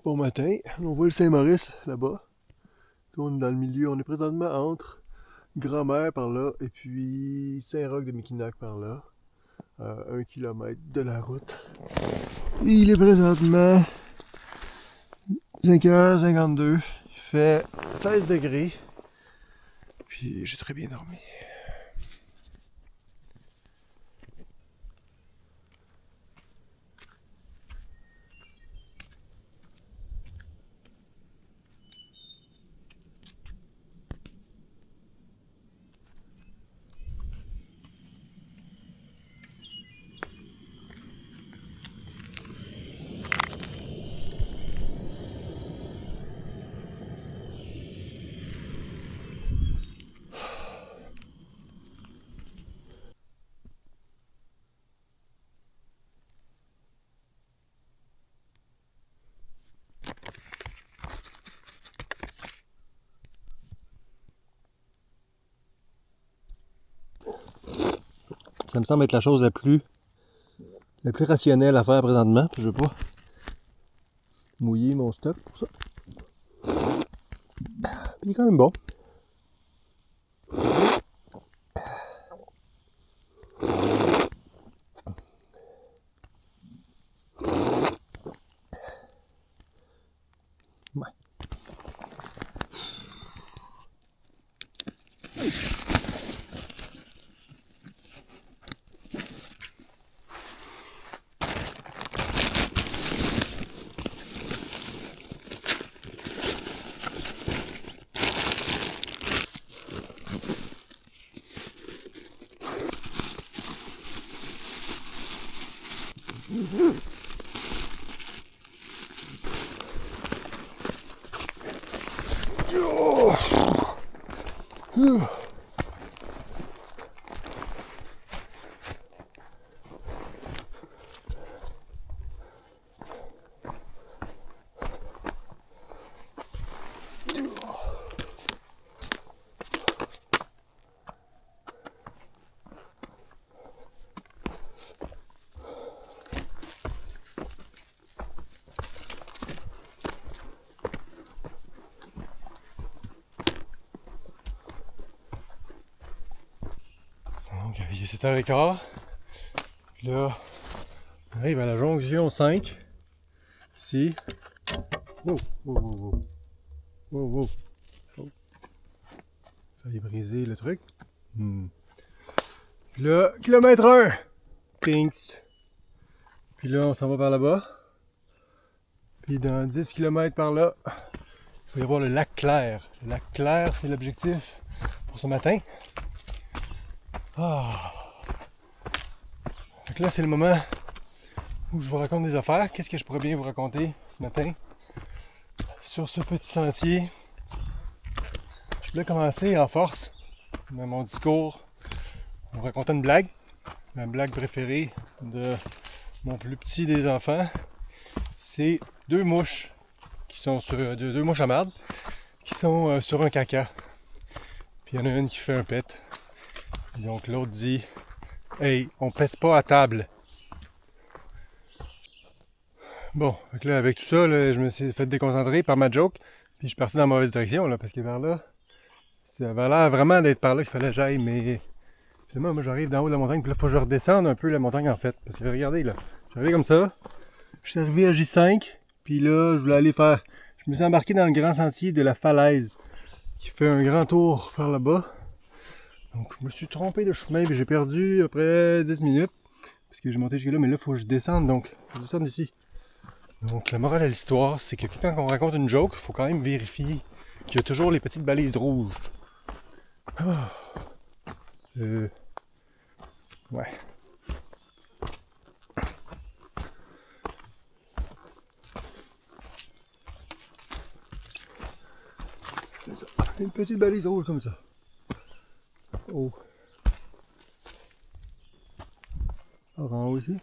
Bon matin, on voit le Saint-Maurice là-bas. On est dans le milieu, on est présentement entre Grand-Mère par là et puis Saint-Roch-de-Miquinac par là, à 1 kilomètre de la route. Et il est présentement 5h52, il fait 16 degrés, puis j'ai très bien dormi. Ça me semble être la chose la plus rationnelle à faire présentement. Je veux pas mouiller mon stock pour ça. Il est quand même bon. Ouais. Donc, il est 7h15. Là, on arrive à la jonction 5. Ici. Wow, wow, wow, wow. Wow, wow. Oh. Failli briser le truc. Puis là, kilomètre 1. Pinks. Puis là, on s'en va par là-bas. Puis dans 10 km par là, il va y avoir le lac Clair. Le lac Clair, c'est l'objectif pour ce matin. Ah. Donc là, c'est le moment où je vous raconte des affaires. Qu'est-ce que je pourrais bien vous raconter ce matin sur ce petit sentier? Je voulais commencer en force dans mon discours en vous racontant une blague. Ma blague préférée de mon plus petit des enfants, c'est deux mouches qui sont sur deux mouches à marde qui sont sur un caca. Puis il y en a une qui fait un pet. Et donc l'autre dit: hey, on pète pas à table. Bon, donc là, avec tout ça, là, je me suis fait déconcentrer par ma joke, puis je suis parti dans la mauvaise direction, là, parce que vers là, ça avait l'air vraiment d'être par là qu'il fallait que j'aille, mais finalement, moi j'arrive d'en haut de la montagne, puis là, il faut que je redescende un peu la montagne en fait, parce que regardez là, j'arrive comme ça, je suis arrivé à J5, puis là, je voulais aller faire, je me suis embarqué dans le grand sentier de la falaise, qui fait un grand tour par là-bas, donc je me suis trompé de chemin, puis j'ai perdu à peu près 10 minutes, parce que j'ai monté jusque là, mais là, il faut que je descende, donc, je descends d'ici. Donc la morale de l'histoire, c'est que quand on raconte une joke, il faut quand même vérifier qu'il y a toujours les petites balises rouges. Ah. Ouais. C'est ça. Une petite balise rouge comme ça. Oh. Orange aussi.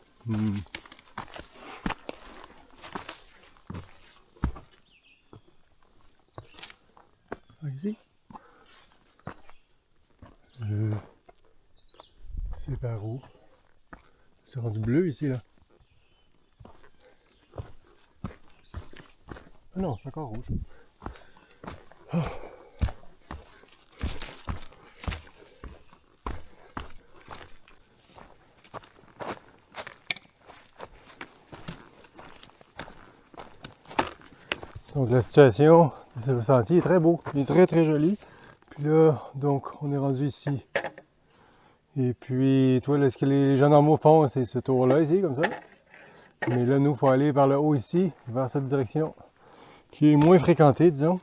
Ici. Je sais par où. C'est rendu bleu ici là. Non, c'est encore rouge. Donc la situation, le sentier est très beau, il est très très joli. Puis là, donc on est rendu ici. Et puis, tu vois, ce que les gens normaux font, c'est ce tour-là ici, comme ça. Mais là, nous, il faut aller par le haut ici, vers cette direction, qui est moins fréquentée, disons.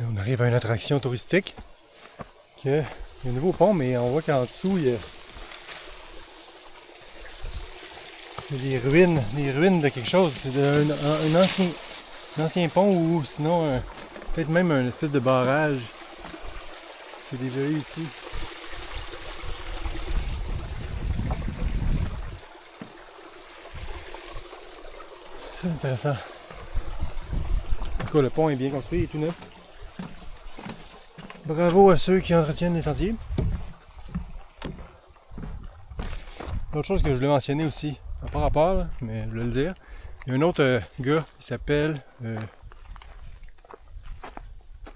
Et on arrive à une attraction touristique. Il y a un nouveau pont, mais on voit qu'en dessous, il y a des ruines de quelque chose. C'est un ancien pont ou sinon peut-être même un espèce de barrage. J'ai déjà eu ici. Très intéressant. En tout cas, le pont est bien construit, il est tout neuf. Bravo à ceux qui entretiennent les sentiers. L'autre chose que je voulais mentionner aussi, pas rapport, là, mais je voulais le dire, il y a un autre gars, il s'appelle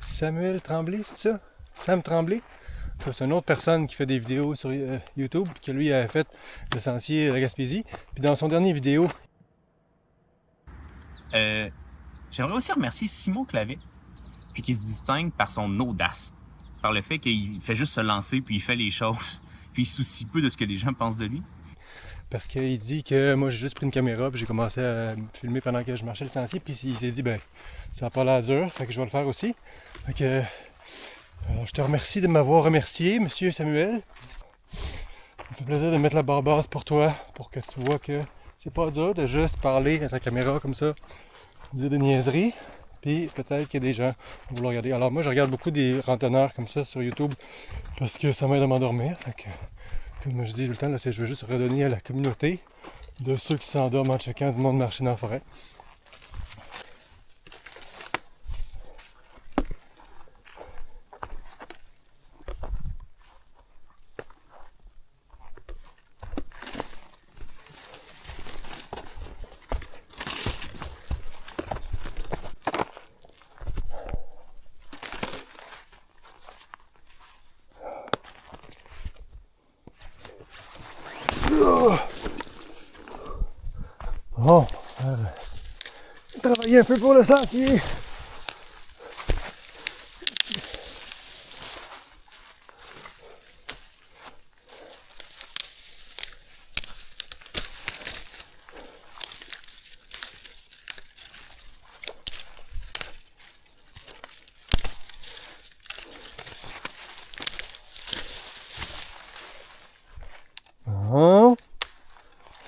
Samuel Tremblay, c'est ça? Sam Tremblay. C'est une autre personne qui fait des vidéos sur YouTube, qui lui a fait le sentier de la Gaspésie. Puis dans son dernier vidéo... J'aimerais aussi remercier Simon Clavet, puis qui se distingue par son audace, par le fait qu'il fait juste se lancer, puis il fait les choses, puis il se soucie peu de ce que les gens pensent de lui. Parce qu'il dit que moi j'ai juste pris une caméra, puis j'ai commencé à me filmer pendant que je marchais le sentier, puis il s'est dit, ben, ça n'a pas l'air dur, fait que je vais le faire aussi. Fait que, je te remercie de m'avoir remercié, monsieur Samuel. Ça me fait plaisir de mettre la barre basse pour toi, pour que tu vois que c'est pas dur de juste parler à ta caméra comme ça, dire des niaiseries, puis peut-être qu'il y a des gens qui vont le regarder. Alors moi je regarde beaucoup des randonneurs comme ça sur YouTube, parce que ça m'aide à m'endormir, fait que... Comme je dis tout le temps, là, je veux juste redonner à la communauté de ceux qui s'endorment en checkant du monde marcher dans la forêt. Bon, travailler un peu pour le sentier.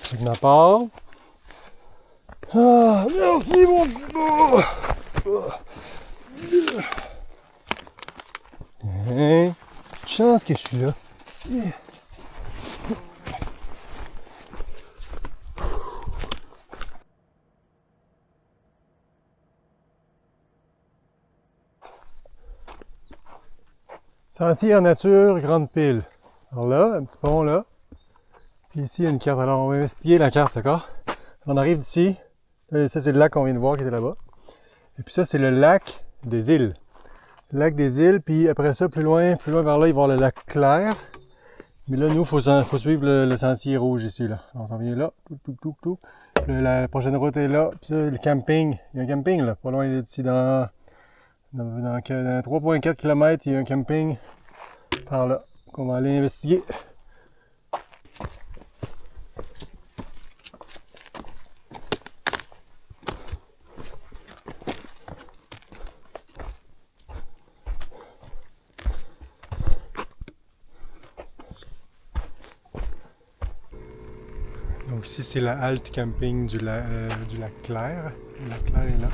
C'est de ma part. Ah, merci mon beau. Chance que je suis là. Sentier en nature, grande pile. Alors là, un petit pont là. Puis ici, il y a une carte. Alors, on va investiguer la carte, d'accord? On arrive d'ici. Ça, c'est le lac qu'on vient de voir qui était là-bas. Et puis ça, c'est le lac des îles. Le lac des îles, puis après ça, plus loin vers là, il va y avoir le lac Clair. Mais là, nous, faut suivre le sentier rouge ici, là. On s'en vient là, tout. La prochaine route est là, puis ça, le camping. Il y a un camping, là, pas loin d'ici, dans 3,4 km, il y a un camping par là, qu'on va aller investiguer. Donc ici, c'est la halte camping du lac Clair. Le lac Clair est là.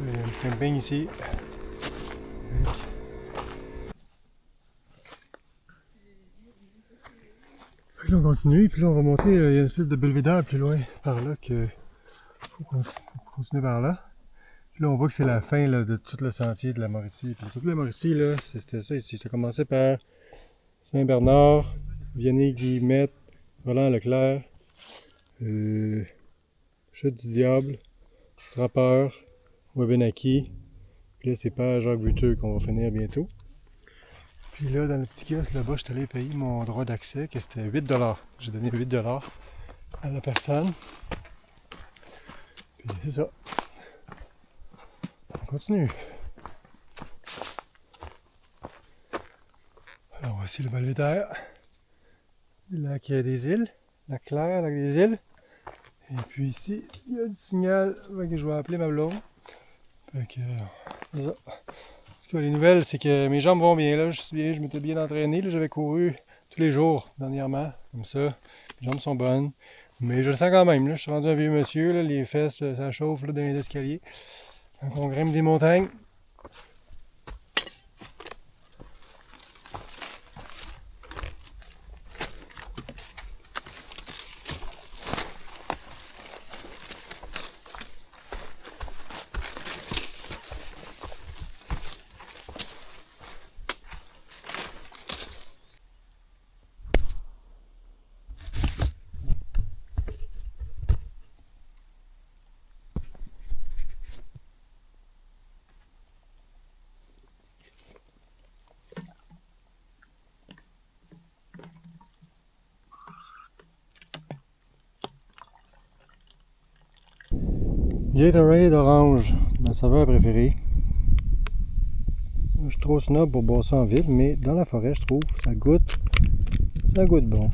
Il y a un petit camping ici. Puis là, on continue, puis là, on va monter. Il y a une espèce de belvédère plus loin par là que faut continuer par là. Puis là, on voit que c'est la fin là, de tout le sentier de la Mauricie. Puis surtout la Mauricie, là, c'était ça ici. Ça commençait par Saint-Bernard, Vianney-Guillemette, Roland-Leclerc, Chute du Diable, Trappeur, Wabenaki. Puis là, c'est pas Jacques-Buteux qu'on va finir bientôt. Puis là, dans le petit kiosque là-bas, je suis allé payer mon droit d'accès, que c'était 8$. J'ai donné 8$ à la personne. Puis c'est ça. On continue. Alors voici le belvédère. Le lac des îles. Lac Clair, lac des îles. Et puis ici, il y a du signal. Que je vais appeler ma blonde. Fait que, c'est ça. En tout cas, les nouvelles, c'est que mes jambes vont bien. Là, je m'étais bien entraîné. Là, j'avais couru tous les jours dernièrement. Comme ça. Mes jambes sont bonnes. Mais je le sens quand même. Là, je suis rendu un vieux monsieur. Là, les fesses, ça chauffe là, dans les escaliers. Quand on grimpe des montagnes. Gatorade orange, ma saveur préférée. Je suis trop snob pour boire ça en ville, mais dans la forêt, je trouve, ça goûte bon.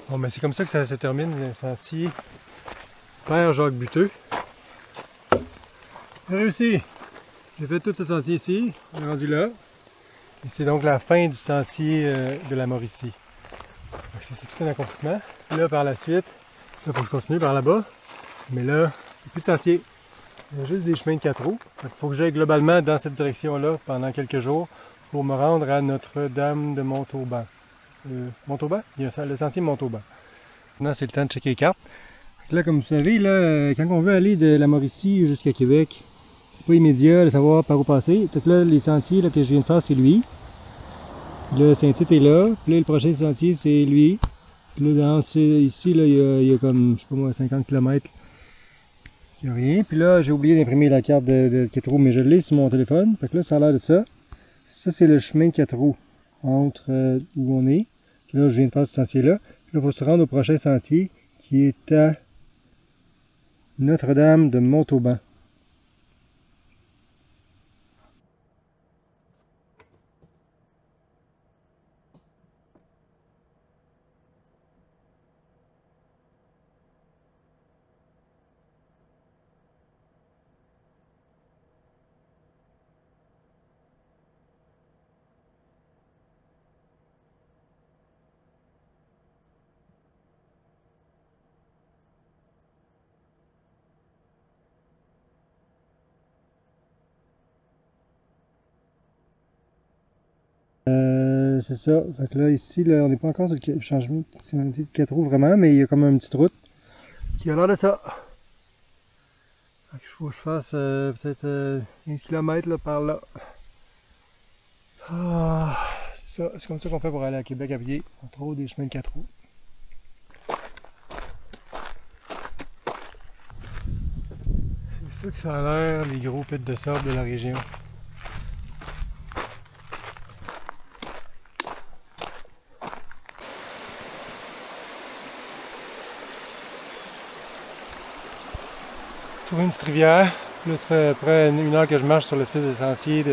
Bon, mais c'est comme ça que ça se termine le sentier Père Jacques-Buteux. J'ai réussi! J'ai fait tout ce sentier ici, on est rendu là. Et c'est donc la fin du sentier de la Mauricie. C'est tout un accomplissement. Là, par la suite, il faut que je continue par là-bas. Mais là, il n'y a plus de sentier. Il y a juste des chemins de 4 roues. Il faut que j'aille globalement dans cette direction-là pendant quelques jours pour me rendre à Notre-Dame de Montauban. Montauban? Il y a le sentier Montauban. Maintenant, c'est le temps de checker les cartes. Là, comme vous savez, là, quand on veut aller de la Mauricie jusqu'à Québec, c'est pas immédiat de savoir par où passer. Donc là, les sentiers là, que je viens de faire, c'est lui. Puis là, Saint-Tite est là. Puis là, le prochain sentier, c'est lui. Puis là, ici, là, il y a comme, je sais pas moi, 50 km. Il n'y a rien. Puis là, j'ai oublié d'imprimer la carte de 4 roues, mais je l'ai sur mon téléphone. Fait que là, ça a l'air de ça. Ça, c'est le chemin de 4 roues entre où on est. Puis là, je viens de faire ce sentier-là. Puis là, il faut se rendre au prochain sentier qui est à Notre-Dame de Montauban. C'est ça. Fait que là, ici, là, on n'est pas encore sur le changement de 4 roues vraiment, mais il y a comme une petite route qui a l'air de ça. Fait que il faut que je fasse peut-être 15 km là, par là. Ah, c'est C'est comme ça qu'on fait pour aller à Québec à pied. On trouve des chemins de 4 roues. C'est ça que ça a l'air, les gros pits de sable de la région. Trouver une petite rivière. Là, ça fait à peu près 1 heure que je marche sur l'espèce de sentier.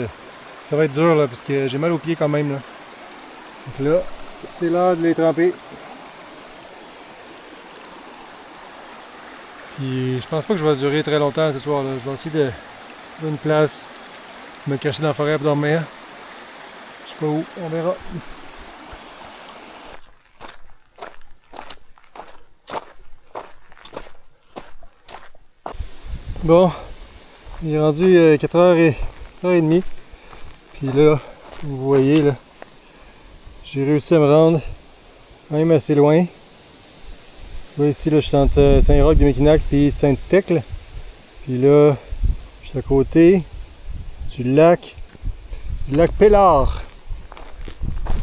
Ça va être dur là, parce que j'ai mal aux pieds quand même. Là. Donc là, c'est l'heure de les tremper. Puis je pense pas que je vais durer très longtemps ce soir. Là. Je vais essayer de trouver une place, me cacher dans la forêt pour dormir. Je sais pas où, on verra. Bon, il est rendu 4h30. Puis là, vous voyez, là, j'ai réussi à me rendre quand même assez loin. Tu vois ici, là, je suis entre Saint-Roch-du-Mekinac et Sainte-Thècle. Puis là, je suis à côté du lac Pélard.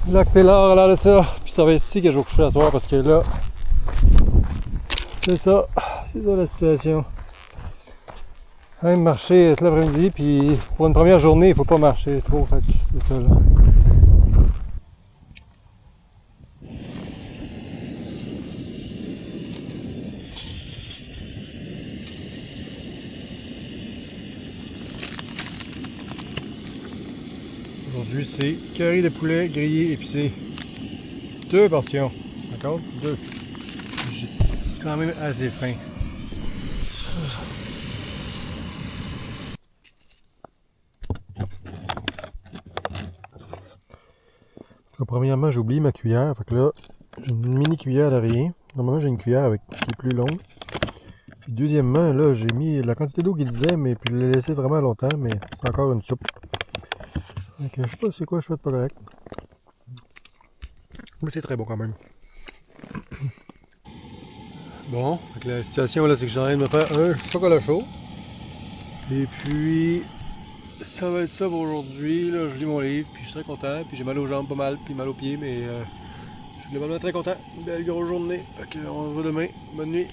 Le lac Pélard a l'air de ça. Puis ça va être ici que je vais coucher la soir parce que là, c'est ça la situation. Même marcher tout l'après-midi, puis pour une première journée, il faut pas marcher trop, fait que c'est ça là. Aujourd'hui, c'est curry de poulet grillé épicé. 2 portions, d'accord? 2. J'ai quand même assez faim. Premièrement, j'ai oublié ma cuillère, fait que là, j'ai une mini cuillère d'arrière. Normalement, j'ai une cuillère qui est plus longue. Puis deuxièmement, là, j'ai mis la quantité d'eau qu'il disait, mais puis je l'ai laissé vraiment longtemps, mais c'est encore une soupe. Donc, je sais pas c'est quoi, je fais de pas correct. Mais c'est très bon quand même. Bon, donc la situation là, c'est que j'ai envie de me faire un chocolat chaud. Et puis, ça va être ça pour aujourd'hui. Là, je lis mon livre, puis je suis très content. Puis j'ai mal aux jambes pas mal, puis mal aux pieds, mais je suis globalement très content. Belle grosse journée. Fait qu'on se voit demain. Bonne nuit.